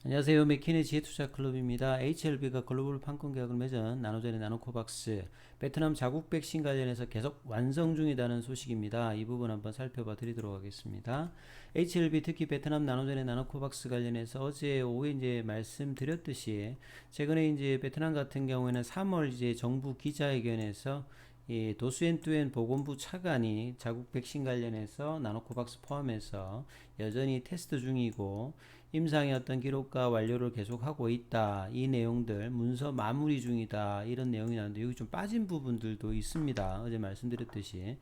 안녕하세요. 맥키네 지혜투자클럽입니다. HLB가 글로벌 판권 계약을 맺은 나노젠의 나노코박스 베트남 자국 백신 관련해서 계속 완성 중이라는 소식입니다. 이 부분 한번 살펴봐 드리도록 하겠습니다. HLB 특히 베트남 나노젠의 나노코박스 관련해서 어제 오후에 이제 말씀드렸듯이 최근에 이제 베트남 같은 경우에는 3월 이제 정부 기자회견에서 이 도수엔투엔 보건부 차관이 자국 백신 관련해서 나노코박스 포함해서 여전히 테스트 중이고 임상의 어떤 기록과 완료를 계속하고 있다. 이 내용들 문서 마무리 중이다. 이런 내용이 나오는데 여기 좀 빠진 부분들도 있습니다. 어제 말씀드렸듯이.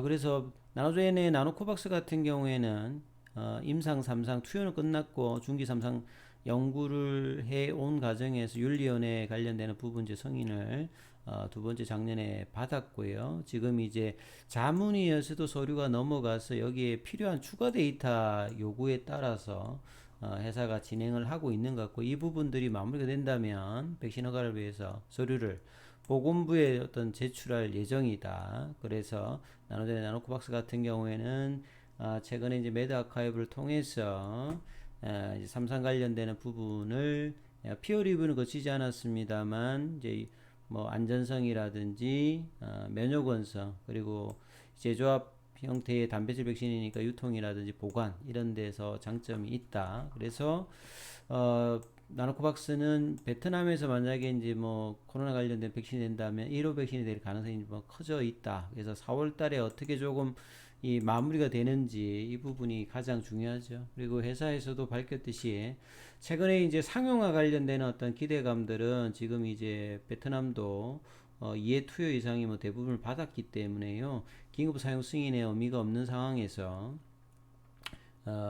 그래서 나노젠의 나노코박스 같은 경우에는 임상 3상 투여는 끝났고 중기 3상 연구를 해온 과정에서 윤리위원회 관련되는 부분 이제 승인을 두 번째 작년에 받았고요. 지금 이제 자문위에서도 서류가 넘어가서 여기에 필요한 추가 데이터 요구에 따라서 회사가 진행을 하고 있는 것 같고 이 부분들이 마무리가 된다면 백신 허가를 위해서 서류를 보건부에 어떤 제출할 예정이다. 그래서 나노젠 나노코박스 같은 경우에는 최근에 이제 매드 아카이브를 통해서 이제 삼상 관련되는 부분을 피어 리뷰는 거치지 않았습니다만 이제 뭐 안전성이라든지 면역 원성 그리고 제조합 형태의 단백질 백신이니까 유통이라든지 보관 이런 데서 장점이 있다. 그래서 나노코박스는 베트남에서 만약에 이제 뭐 코로나 관련된 백신이 된다면 1호 백신이 될 가능성이 뭐 커져 있다. 그래서 4월 달에 어떻게 조금 이 마무리가 되는지 이 부분이 가장 중요하죠. 그리고 회사에서도 밝혔듯이 최근에 이제 상용화 관련되는 어떤 기대감들은 지금 이제 베트남도 2회 투여 이상이 뭐 대부분을 받았기 때문에요. 긴급 사용 승인의 의미가 없는 상황에서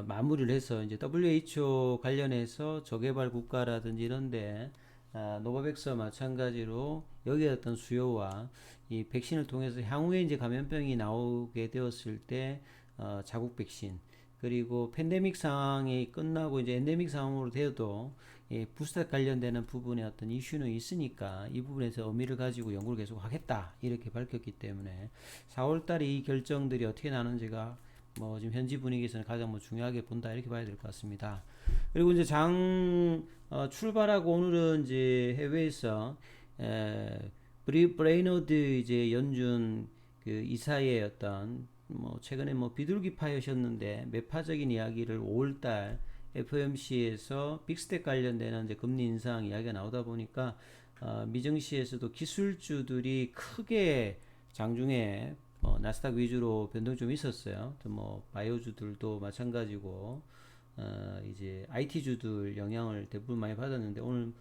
마무리를 해서 이제 WHO 관련해서 저개발 국가라든지 이런데 노바백스와 마찬가지로 여기에 어떤 수요와 이 백신을 통해서 향후에 이제 감염병이 나오게 되었을 때 자국 백신 그리고 팬데믹 상황이 끝나고 이제 엔데믹 상황으로 되어도 부스터 관련되는 부분에 어떤 이슈는 있으니까 이 부분에서 의미를 가지고 연구를 계속 하겠다 이렇게 밝혔기 때문에 4월달에 이 결정들이 어떻게 나는지가 뭐 지금 현지 분위기에서는 가장 뭐 중요하게 본다 이렇게 봐야 될 것 같습니다. 그리고 이제 출발하고 오늘은 이제 해외에서 브레이너드 이제 연준 그 이사의 어떤 뭐 최근에 뭐 비둘기 파이셨는데 매파적인 이야기를 5월달 FOMC에서 빅스텝 관련되는 이제 금리 인상 이야기가 나오다 보니까 미증시에서도 기술주들이 크게 장중에 나스닥 위주로 변동 좀 있었어요. 또 뭐 바이오주들도 마찬가지고 이제 IT주들 영향을 대부분 많이 받았는데 오늘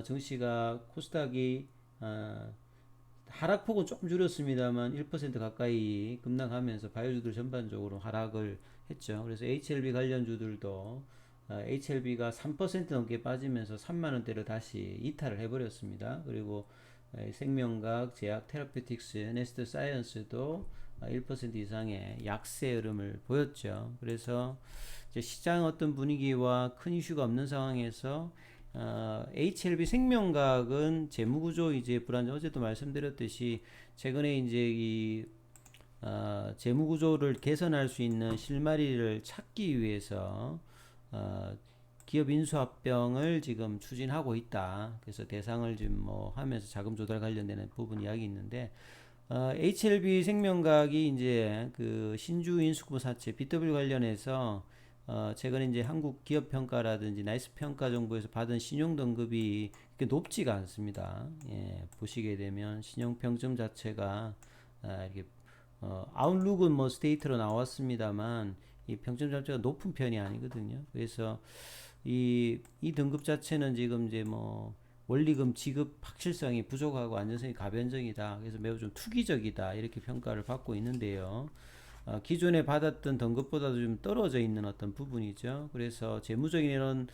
증시가 코스닥이 하락폭은 조금 줄였습니다만 1% 가까이 급락하면서 바이오주들 전반적으로 하락을 했죠. 그래서 HLB 관련주들도 HLB가 3% 넘게 빠지면서 3만원대를 다시 이탈을 해버렸습니다. 그리고 생명과학, 제약, 테라피틱스, 네스트 사이언스도 1% 이상의 약세 흐름을 보였죠. 그래서 이제 시장 어떤 분위기와 큰 이슈가 없는 상황에서 HLB 생명과학은 재무구조 이제 불안정 어제도 말씀드렸듯이 최근에 이제 이 재무구조를 개선할 수 있는 실마리를 찾기 위해서 기업 인수합병을 지금 추진하고 있다. 그래서 대상을 지금 뭐 하면서 자금 조달 관련되는 부분 이야기 있는데 HLB 생명과학이 이제 그 신주 인수구 사채 BW 관련해서 최근에 이제 한국 기업 평가라든지 나이스 평가 정보에서 받은 신용 등급이 그렇게 높지가 않습니다. 예, 보시게 되면 신용 평점 자체가 이렇게 아웃룩은 뭐 스테이트로 나왔습니다만 이 평점 자체가 높은 편이 아니거든요. 그래서 이 등급 자체는 지금 이제 뭐 원리금 지급 확실성이 부족하고 안전성이 가변적이다. 그래서 매우 좀 투기적이다. 이렇게 평가를 받고 있는데요. 기존에 받았던 등급보다도 좀 떨어져 있는 어떤 부분이죠. 그래서 재무적인 이런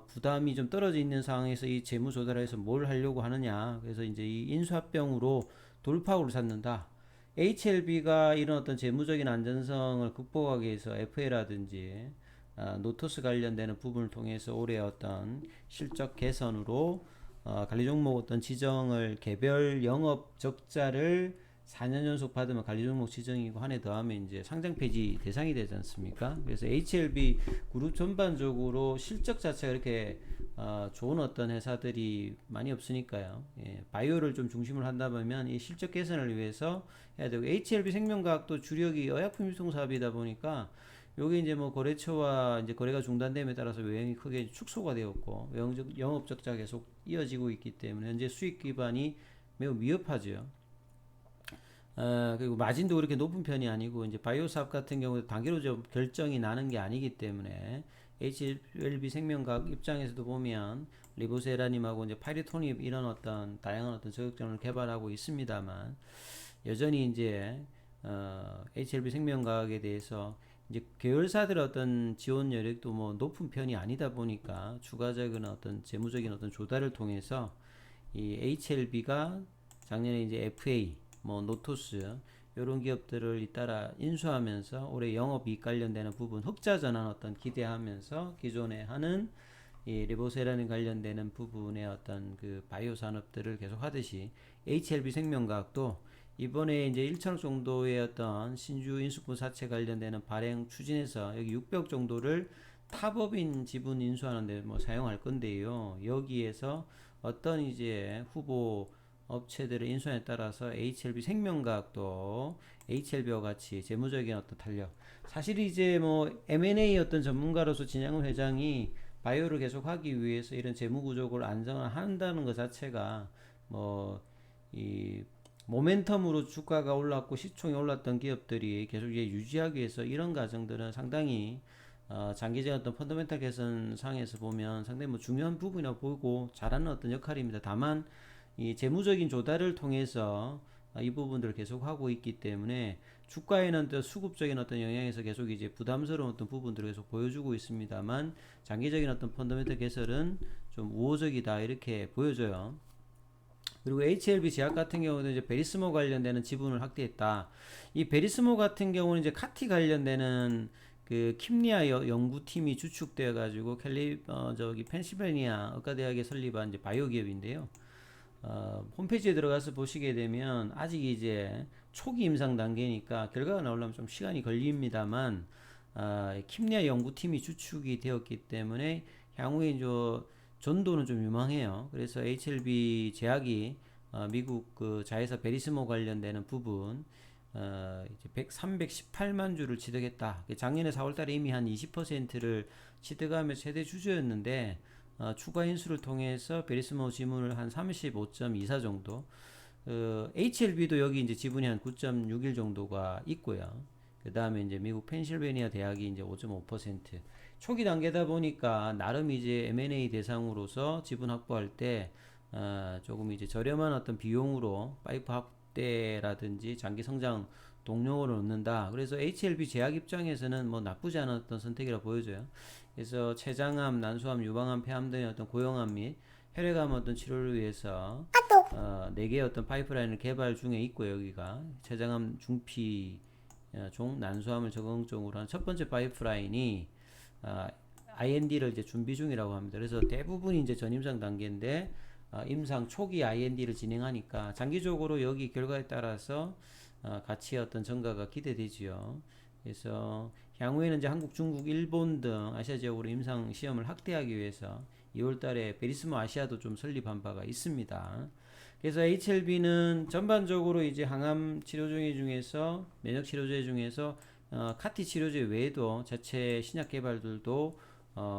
부담이 좀 떨어져 있는 상황에서 이 재무 조달에서 뭘 하려고 하느냐. 그래서 이제 이 인수합병으로 돌파구를 찾는다. HLB가 이런 어떤 재무적인 안전성을 극복하기 위해서 FA라든지 노토스 관련되는 부분을 통해서 올해 어떤 실적 개선으로 관리 종목 어떤 지정을 개별 영업 적자를 4년 연속 받으면 관리 종목 지정이고 한 해 더하면 이제 상장 폐지 대상이 되지 않습니까? 그래서 HLB 그룹 전반적으로 실적 자체가 이렇게 좋은 어떤 회사들이 많이 없으니까요. 예, 바이오를 좀 중심으로 한다 보면 이 실적 개선을 위해서 해야 되고 HLB 생명과학도 주력이 의약품 유통 사업이다 보니까 요게 이제 뭐 거래처와 이제 거래가 중단됨에 따라서 외형이 크게 축소가 되었고 영업 적자가 계속 이어지고 있기 때문에 현재 수익 기반이 매우 미흡하죠. 그리고 마진도 그렇게 높은 편이 아니고 이제 바이오 사업 같은 경우에 단기로 좀 결정이 나는 게 아니기 때문에 HLB 생명과학 입장에서도 보면 리보세라님하고 이제 파이리토닙 이런 어떤 다양한 어떤 저격전을 개발하고 있습니다만 여전히 이제 HLB 생명과학에 대해서 이제 계열사들의 어떤 지원 여력도 뭐 높은 편이 아니다 보니까 추가적인 어떤 재무적인 어떤 조달을 통해서 이 HLB가 작년에 이제 FA 뭐 노토스 이런 기업들을 잇따라 인수하면서 올해 영업이익 관련되는 부분 흑자 전환 어떤 기대하면서 기존에 하는 이 리보세라는 관련되는 부분의 어떤 그 바이오 산업들을 계속 하듯이 HLB 생명과학도 이번에 이제 1천억 정도의 어떤 신주 인수분 사채 관련되는 발행 추진해서 여기 600억 정도를 타법인 지분 인수하는데 뭐 사용할 건데요. 여기에서 어떤 이제 후보 업체들의 인수에 따라서 HLB 생명과학도 HLB와 같이 재무적인 어떤 탄력. 사실 이제 뭐 M&A 어떤 전문가로서 진양훈 회장이 바이오를 계속 하기 위해서 이런 재무 구조를 안정화한다는 것 자체가 뭐 이 모멘텀으로 주가가 올랐고 시총이 올랐던 기업들이 계속 이제 유지하기 위해서 이런 과정들은 상당히 장기적인 어떤 펀더멘탈 개선 상에서 보면 상당히 뭐 중요한 부분이라고 보고 잘하는 어떤 역할입니다. 다만 이 재무적인 조달을 통해서 이 부분들을 계속 하고 있기 때문에 주가에는 또 수급적인 어떤 영향에서 계속 이제 부담스러운 어떤 부분들을 계속 보여주고 있습니다만 장기적인 어떤 펀더멘탈 개선은 좀 우호적이다 이렇게 보여져요. 그리고 HLB 제약 같은 경우는 이제 베리스모 관련되는 지분을 확대했다. 이 베리스모 같은 경우는 이제 카티 관련되는 그 킴리아 연구팀이 주축되어 가지고 저기 펜실베니아 의과대학에 설립한 이제 바이오 기업인데요. 홈페이지에 들어가서 보시게 되면 아직 이제 초기 임상 단계니까 결과가 나오려면 좀 시간이 걸립니다만 킴리아 연구팀이 주축이 되었기 때문에 향후에 이제 전도는 좀 유망해요. 그래서 HLB 제약이 미국 그 자회사 베리스모 관련되는 부분 이제 318만 주를 취득했다. 작년에 4월달에 이미 한 20%를 취득하며 최대 주주였는데 추가 인수를 통해서 베리스모 지분을 한 35.24 정도. HLB도 여기 이제 지분이 한 9.61 정도가 있고요. 그 다음에 이제 미국 펜실베니아 대학이 이제 5.5%. 초기 단계다 보니까 나름 이제 M&A 대상으로서 지분 확보할 때 조금 이제 저렴한 어떤 비용으로 파이프 확대라든지 장기 성장 동력을 얻는다. 그래서 HLB 제약 입장에서는 뭐 나쁘지 않은 어떤 선택이라 보여져요. 그래서 췌장암, 난소암, 유방암, 폐암 등의 어떤 고형암 및 혈액암 어떤 치료를 위해서 4개의 어떤 파이프라인을 개발 중에 있고 여기가 췌장암 중피 종 난소암을 적응적으로 한 첫 번째 파이프라인이 IND를 이제 준비 중이라고 합니다. 그래서 대부분이 이제 전임상 단계인데 임상 초기 IND를 진행하니까 장기적으로 여기 결과에 따라서 가치의 어떤 증가가 기대되지요. 그래서 향후에는 이제 한국, 중국, 일본 등 아시아 지역으로 임상 시험을 확대하기 위해서 2월달에 베리스모 아시아도 좀 설립한 바가 있습니다. 그래서 HLB는 전반적으로 이제 항암 치료제 중에서 면역 치료제 중에서 카티 치료제 외에도 자체 신약 개발들도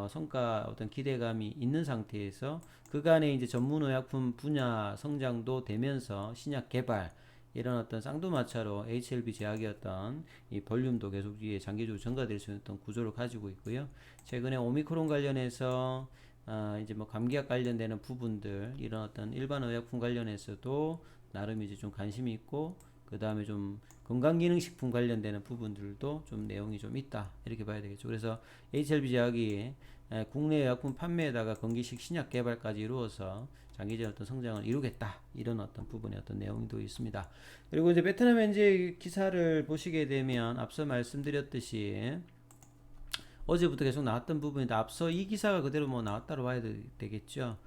성과 어떤 기대감이 있는 상태에서 그간의 이제 전문 의약품 분야 성장도 되면서 신약 개발 이런 어떤 쌍두마차로 HLB 제약이었던 이 볼륨도 계속 이에 장기적으로 증가될 수 있는 어떤 구조를 가지고 있고요. 최근에 오미크론 관련해서 이제 뭐 감기약 관련되는 부분들 이런 어떤 일반 의약품 관련해서도 나름 이제 좀 관심이 있고 그 다음에 좀 건강기능식품 관련되는 부분들도 좀 내용이 좀 있다 이렇게 봐야 되겠죠. 그래서 HLB 제약이 국내 의약품 판매에다가 건기식 신약 개발까지 이루어서 장기적 어떤 성장을 이루겠다 이런 어떤 부분의 어떤 내용도 있습니다. 그리고 이제 베트남 현재 기사를 보시게 되면 앞서 말씀드렸듯이 어제부터 계속 나왔던 부분인데 앞서 이 기사가 그대로 뭐 나왔다고 봐야 되겠죠.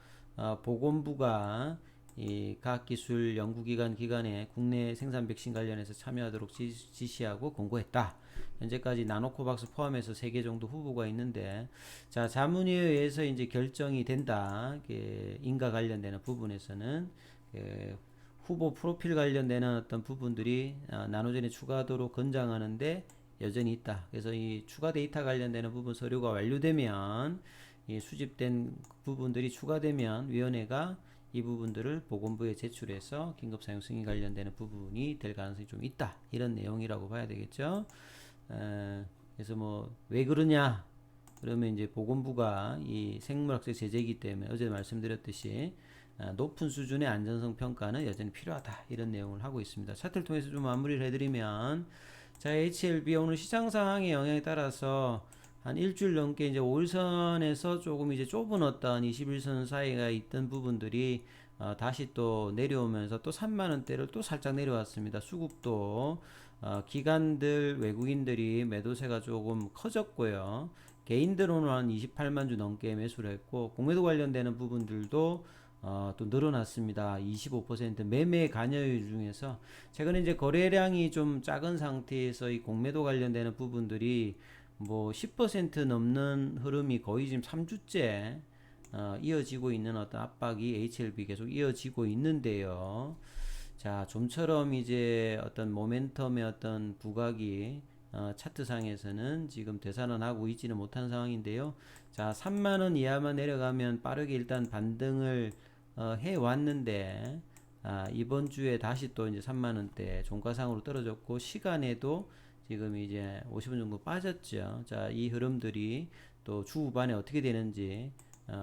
보건부가 이 과학기술 연구기관 기관에 국내 생산 백신 관련해서 참여하도록 지시하고 공고했다. 현재까지 나노코박스 포함해서 3개 정도 후보가 있는데, 자, 자문위에 의해서 이제 결정이 된다. 인가 관련되는 부분에서는 후보 프로필 관련되는 어떤 부분들이 나노젠에 추가하도록 권장하는데 여전히 있다. 그래서 이 추가 데이터 관련되는 부분 서류가 완료되면, 이 수집된 부분들이 추가되면 위원회가 이 부분들을 보건부에 제출해서 긴급 사용 승인 관련되는 부분이 될 가능성이 좀 있다. 이런 내용이라고 봐야 되겠죠. 그래서 뭐 왜 그러냐? 그러면 이제 보건부가 이 생물학적 제재이기 때문에 어제 말씀드렸듯이 높은 수준의 안전성 평가는 여전히 필요하다. 이런 내용을 하고 있습니다. 차트를 통해서 좀 마무리를 해드리면, 자, HLB 오늘 시장 상황의 영향에 따라서 한 일주일 넘게 이제 5일선에서 조금 이제 좁은 어떤 21선 사이가 있던 부분들이 다시 또 내려오면서 또 3만원대를 또 살짝 내려왔습니다. 수급도 기관들 외국인들이 매도세가 조금 커졌고요. 개인들은 한 28만 주 넘게 매수를 했고, 공매도 관련되는 부분들도 또 늘어났습니다. 25% 매매 관여율 중에서 최근에 이제 거래량이 좀 작은 상태에서 이 공매도 관련되는 부분들이 뭐 10% 넘는 흐름이 거의 지금 3주째 이어지고 있는 어떤 압박이 HLB 계속 이어지고 있는데요. 자, 좀처럼 이제 어떤 모멘텀의 어떤 부각이 차트상에서는 지금 되살아나고 있지는 못한 상황인데요. 자, 3만원 이하만 내려가면 빠르게 일단 반등을 해 왔는데, 이번 주에 다시 또 이제 3만원대 종가상으로 떨어졌고, 시간에도 지금 이제 50원 정도 빠졌죠. 자, 이 흐름들이 또 주 후반에 어떻게 되는지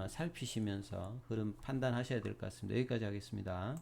살피시면서 흐름 판단하셔야 될 것 같습니다. 여기까지 하겠습니다.